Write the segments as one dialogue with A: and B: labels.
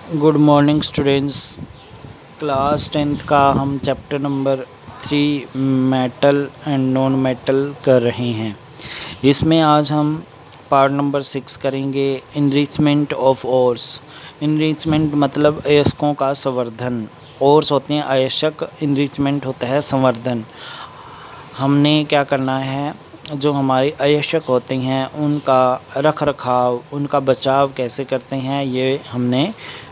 A: Good morning students. Class 10th का हम chapter number 3 metal and non metal कर रहे हैं। इसमें आज हम पार्ट नंबर 6 करेंगे, इनरिचमेंट ऑफ ओर्स। इनरिचमेंट मतलब अयस्कों का संवर्धन। ओर्स होते हैं अयस्क, इनरिचमेंट होता है संवर्धन। हमने क्या करना है, जो हमारे अयस्क होते हैं उनका रख रखाव, उनका बचाव कैसे करते हैं, ये हमने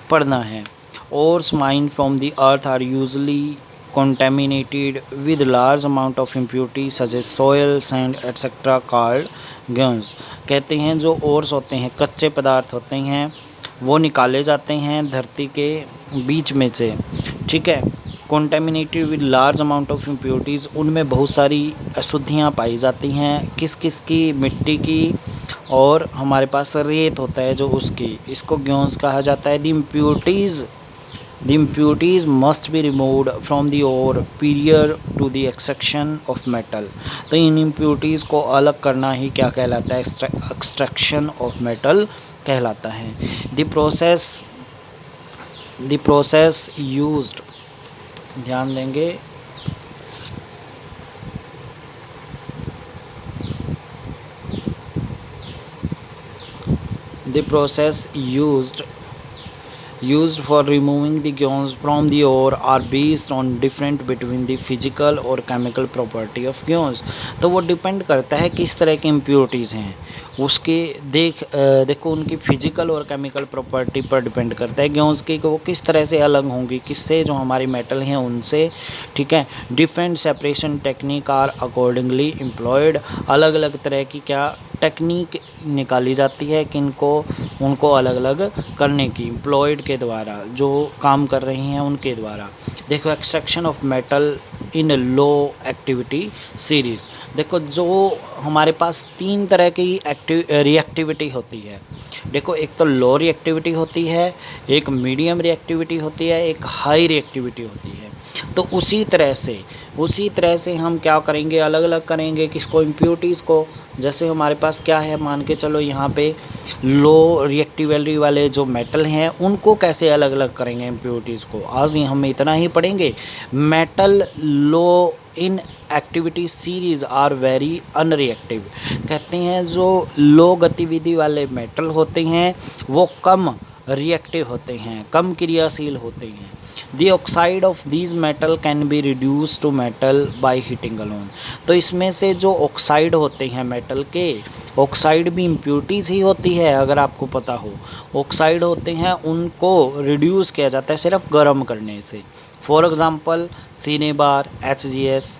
A: पढ़ना है। Ores mined from the earth are usually contaminated with large amount of impurities such as soil, sand, etc. called guns। कहते हैं जो ओर्स होते हैं, कच्चे पदार्थ होते हैं, वो निकाले जाते हैं धरती के बीच में से, ठीक है। Contaminated with large amount of impurities, उनमें बहुत सारी अशुद्धियाँ पाई जाती हैं। किस किस की? मिट्टी की, और हमारे पास रेत होता है जो उसकी, इसको ग्योंस कहा जाता है। The impurities must be removed from the ore prior to the extraction of metal। तो इन impurities को अलग करना ही क्या कहलाता है? एक्सट्रैक्शन ऑफ मेटल कहलाता है। द प्रोसेस यूज्ड, ध्यान देंगे, the process used for removing the ions from the ore are based on different between the physical और chemical property of ions। तो वो डिपेंड करता है किस तरह की impurities हैं उसके देखो उनकी फिजिकल और केमिकल प्रॉपर्टी पर डिपेंड करता है ions की, वो किस तरह से अलग होंगी, किससे, जो हमारी मेटल हैं उनसे, ठीक है। Different separation technique are accordingly employed, अलग अलग तरह की क्या टेक्निक निकाली जाती है किनको, उनको अलग अलग करने की, एम्प्लॉयड के द्वारा, जो काम कर रही हैं उनके द्वारा। देखो extraction of metal in low activity series. देखो जो हमारे पास 3 तरह की रिएक्टिविटी होती है। देखो एक तो लो रिएक्टिविटी होती है, एक मीडियम रिएक्टिविटी होती है, एक हाई रिएक्टिविटी होती है। तो उसी तरह से हम क्या करेंगे, अलग अलग करेंगे किसको? इम्प्योरिटीज़ को। जैसे हमारे पास क्या है, मान के चलो यहाँ पे लो रिएक्टिविटी वाले जो मेटल हैं उनको कैसे अलग अलग करेंगे इम्प्योरिटीज़ को, आज ही हम इतना ही पढ़ेंगे। Metal low in activity series are very unreactive. कहते हैं जो लो गतिविधि वाले मेटल होते हैं वो कम रिएक्टिव होते हैं, कम क्रियाशील होते हैं। The oxide of these metal can be reduce to metal by heating alone. तो इसमें से जो ऑक्साइड होते हैं मेटल के, ऑक्साइड भी इम्प्योरिटीज़ ही होती है, अगर आपको पता हो। ऑक्साइड होते हैं उनको रिड्यूस किया जाता है सिर्फ गर्म करने से। For example cinnabar HgS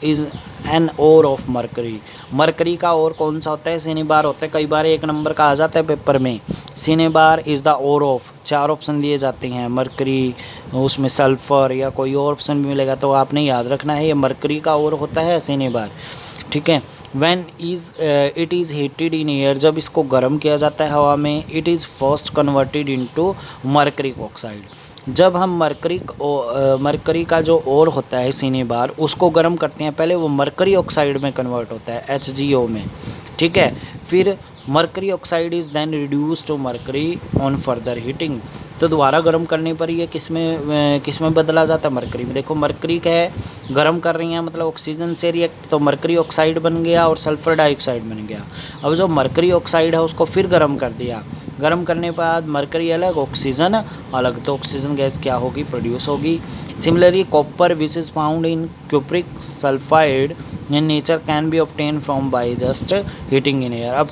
A: is an ore of mercury. Mercury का ओर कौन सा होता है? सिनेबार होता है। कई बार 1 नंबर का आ जाता है पेपर में, cinnabar is the ore of. 4 option दिए जाते हैं, मरकरी, उसमें सल्फ़र या कोई और ऑप्शन भी मिलेगा, तो आपने याद रखना है ये मरकरी का ओर होता है सिनेबार, ठीक है। When it is heated in air, जब इसको गर्म किया जाता है हवा में, it is first converted into mercuric oxide. जब हम मरकरी का जो ओर होता है सिनेबार, उसको गर्म करते हैं, पहले वो मरकरी ऑक्साइड में कन्वर्ट होता है, HgO में, ठीक है। फिर mercury oxide is then reduce to mercury on further heating. तो दोबारा गर्म करने पर ये किस में बदला जाता है? मरकरी में। देखो मरकरी का है, गर्म कर रही हैं मतलब ऑक्सीजन से रिएक्ट, तो मरकरी ऑक्साइड बन गया और सल्फर डाइऑक्साइड बन गया। अब जो मरकरी ऑक्साइड है उसको फिर गर्म कर दिया, गर्म करने के बाद मरकरी अलग, ऑक्सीजन अलग, तो ऑक्सीजन गैस क्या होगी? प्रोड्यूस होगी। Similarly copper which is found in cupric sulphide in nature can be obtain from by just heating in air. अब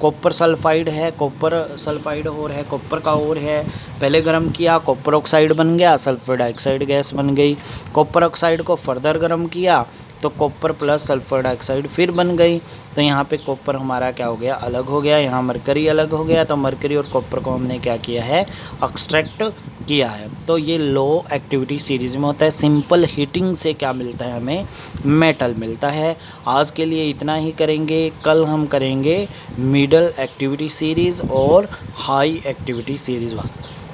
A: कॉपर सल्फाइड है, कॉपर सल्फाइड और है, कॉपर का और है, पहले गर्म किया, कॉपर ऑक्साइड बन गया, सल्फर डाइऑक्साइड गैस बन गई। कॉपर ऑक्साइड को फर्दर गर्म किया तो कॉपर प्लस सल्फर डाइऑक्साइड फिर बन गई। तो यहाँ पे कॉपर हमारा क्या हो गया? अलग हो गया। यहाँ मरकरी अलग हो गया, तो मरकरी और कॉपर को हमने क्या किया है? एक्सट्रैक्ट किया है। तो ये लो एक्टिविटी सीरीज़ में होता है। सिंपल हीटिंग से क्या मिलता है? हमें मेटल मिलता है। आज के लिए इतना ही करेंगे, कल हम करेंगे मिडल एक्टिविटी सीरीज़ और हाई एक्टिविटी सीरीज़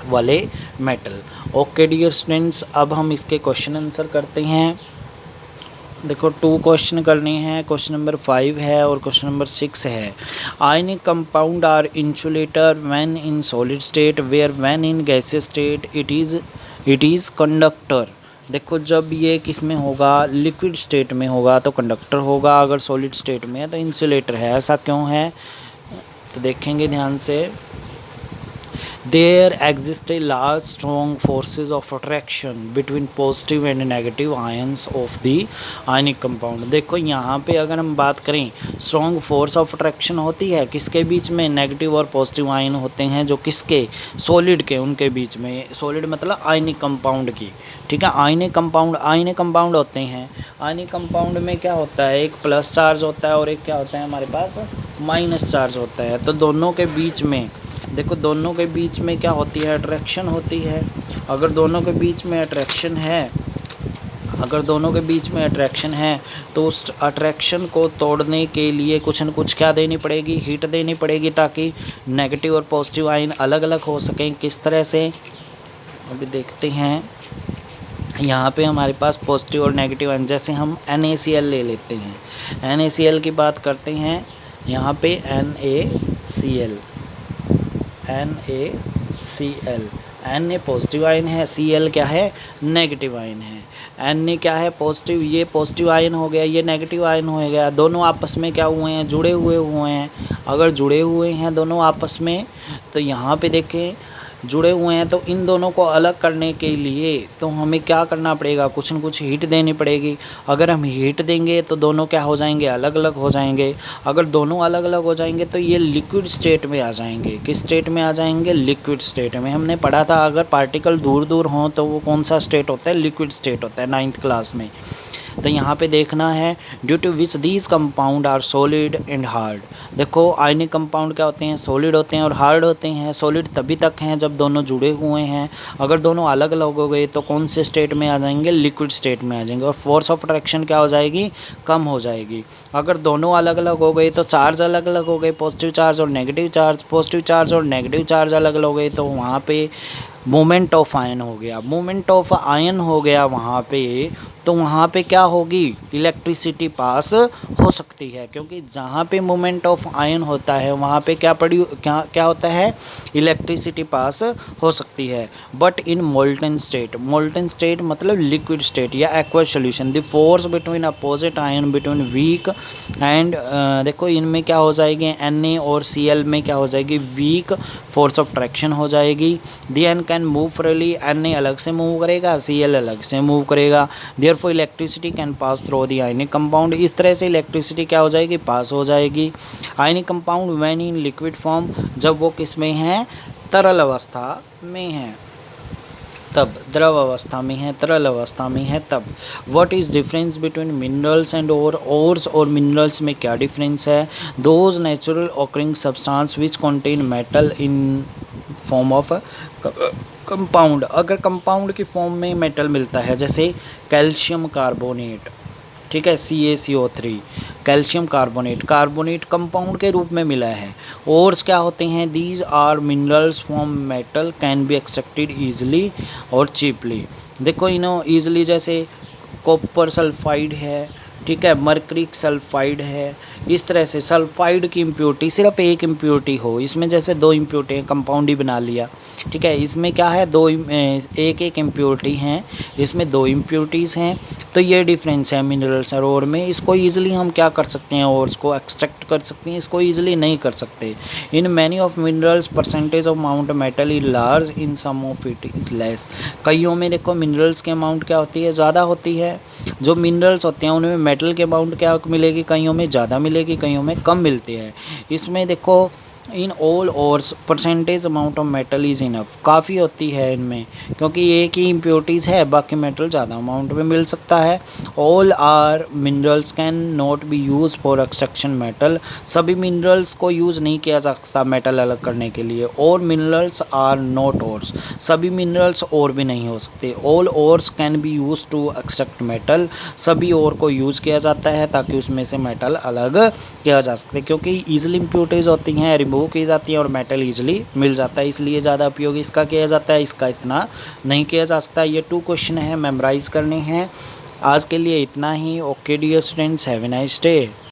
A: वाले मेटल। ओके डियर स्टूडेंट्स, अब हम इसके क्वेश्चन आंसर करते हैं। देखो 2 क्वेश्चन करने हैं, क्वेश्चन नंबर 5 है और क्वेश्चन नंबर 6 है। Ionic compound are insulator when in solid state where when in gaseous state it is conductor. देखो जब ये किस में होगा, लिक्विड स्टेट में होगा तो कंडक्टर होगा, अगर सॉलिड स्टेट में है तो इंसुलेटर है। ऐसा क्यों है तो देखेंगे ध्यान से। There exist a large strong forces of attraction between positive and negative ions of the ionic compound। देखो यहाँ पे अगर हम बात करें स्ट्रॉन्ग फोर्स ऑफ अट्रैक्शन होती है किसके बीच में, नेगेटिव और पॉजिटिव आयन होते हैं जो किसके, सॉलिड के, उनके बीच में। सॉलिड मतलब आयनिक कंपाउंड की, ठीक है। आयनिक कंपाउंड होते हैं। आयनिक कंपाउंड में क्या होता है, एक प्लस चार्ज होता है और एक क्या होता है हमारे पास, माइनस चार्ज होता है। तो दोनों के बीच में देखो, दोनों के बीच में क्या होती है, अट्रैक्शन होती है। अगर दोनों के बीच में अट्रैक्शन है तो उस अट्रैक्शन को तोड़ने के लिए कुछ न कुछ क्या देनी पड़ेगी, हीट देनी पड़ेगी, ताकि नेगेटिव और पॉजिटिव आयन अलग अलग हो सकें। किस तरह से, अभी देखते हैं। यहाँ पे हमारे पास पॉजिटिव और नेगेटिव आयन, जैसे हम NaCl ले लेते हैं, NaCl की बात करते हैं। यहाँ पे NaCl Na पॉजिटिव आयन है, Cl क्या है, नेगेटिव आयन है। Na क्या है, पॉजिटिव, ये पॉजिटिव आयन हो गया, ये नेगेटिव आयन हो गया। दोनों आपस में क्या हुए हैं, जुड़े हुए हैं। अगर जुड़े हुए हैं दोनों आपस में, तो यहाँ पे देखें जुड़े हुए हैं, तो इन दोनों को अलग करने के लिए तो हमें क्या करना पड़ेगा, कुछ न कुछ हीट देनी पड़ेगी। अगर हम हीट देंगे तो दोनों क्या हो जाएंगे, अलग अलग हो जाएंगे। अगर दोनों अलग अलग हो जाएंगे तो ये लिक्विड स्टेट में आ जाएंगे। किस स्टेट में आ जाएंगे, लिक्विड स्टेट में। हमने पढ़ा था अगर पार्टिकल दूर दूर हों तो वो कौन सा स्टेट होता है, लिक्विड स्टेट होता है, 9th क्लास में। तो यहाँ पे देखना है, due to which these compound are solid and hard. देखो आयनिक कंपाउंड क्या होते हैं, सॉलिड होते हैं और हार्ड होते हैं। सॉलिड तभी तक हैं जब दोनों जुड़े हुए हैं। अगर दोनों अलग अलग हो गए तो कौन से स्टेट में आ जाएंगे, लिक्विड स्टेट में आ जाएंगे, और फोर्स ऑफ अट्रैक्शन क्या हो जाएगी, कम हो जाएगी। अगर दोनों अलग अलग हो गए तो चार्ज अलग अलग हो गए, पॉजिटिव चार्ज और नेगेटिव चार्ज। पॉजिटिव चार्ज और नेगेटिव चार्ज अलग अलग हो गए तो वहाँ पे मोमेंट ऑफ आयन हो गया, मोमेंट ऑफ आयन हो गया वहाँ पे। तो वहाँ पे क्या होगी, इलेक्ट्रिसिटी पास हो सकती है, क्योंकि जहाँ पे मोमेंट ऑफ आयन होता है वहाँ पे क्या होता है, इलेक्ट्रिसिटी पास हो सकती है। बट इन मोल्टन स्टेट मतलब लिक्विड स्टेट या aqueous solution, the force between opposite ion between weak and देखो इनमें क्या हो जाएगी, Na और Cl में क्या हो जाएगी, वीक फोर्स ऑफ अट्रैक्शन हो जाएगी। The an can move freely, Na अलग से मूव करेगा, Cl अलग से मूव करेगा। Therefore electricity can pass through the ionic compound. इस तरह से इलेक्ट्रिसिटी क्या हो जाएगी, पास हो जाएगी। Ionic compound when in liquid form, जब वो किस में है, तरल अवस्था में है तब, द्रव अवस्था में है, तरल अवस्था में है तब। What is difference between minerals and ores और मिनरल्स में क्या डिफरेंस है, those natural occurring substance which contain metal in form of compound. अगर कंपाउंड की फॉर्म में मेटल मिलता है, जैसे कैल्शियम कार्बोनेट, ठीक है, CaCO3, कैल्शियम कार्बोनेट कंपाउंड के रूप में मिला है। ओर्स क्या होते हैं, these are minerals from metal can be extracted easily और चीपली। देखो ईजिली, जैसे कॉपर सल्फाइड है, ठीक है, मर्करी सल्फाइड है। इस तरह से सल्फाइड की इम्प्योरिटी सिर्फ एक इम्प्योरिटी हो, इसमें जैसे 2 इम्प्योरिटी हैं, कंपाउंड ही बना लिया, ठीक है। इसमें क्या है, एक इम्प्योरिटी हैं, इसमें 2 इम्प्योरिटीज़ हैं। तो ये डिफरेंस है मिनरल्स और ओर में। इसको ईजिली हम क्या कर सकते हैं, और इसको एक्सट्रैक्ट कर सकते हैं, इसको ईजिली नहीं कर सकते। In many of minerals percentage of amount metal is large, in some of it is less. कईयों में देखो मिनरल्स की अमाउंट क्या होती है, ज़्यादा होती है। जो मिनरल्स होते हैं उनमें मेटल की अमाउंट क्या मिलेगी, कईयों में ज़्यादा मिलेगी, कईयों में कम मिलती है। इसमें देखो in all ores percentage amount of metal is enough, काफ़ी होती है इनमें, क्योंकि एक ही इम्प्योरिटीज़ है, बाकी मेटल ज़्यादा अमाउंट में मिल सकता है। All are minerals can not be use for extraction metal, सभी मिनरल्स को यूज़ नहीं किया जा सकता मेटल अलग करने के लिए। और मिनरल्स आर नॉट ओर्स, सभी मिनरल्स और भी नहीं हो सकते। All ores can be use to extract metal, सभी और को यूज़ किया जाता है ताकि उसमें से मेटल अलग किया जा सकते, क्योंकि ईजिली इम्प्योरिटीज़ होती हैं, रिमूव की जाती है और मेटल इजीली मिल जाता है, इसलिए ज़्यादा उपयोग इसका किया जाता है, इसका इतना नहीं किया जा सकता। ये 2 क्वेश्चन है, मेमोराइज करने हैं। आज के लिए इतना ही। Okay dear students, have a nice day.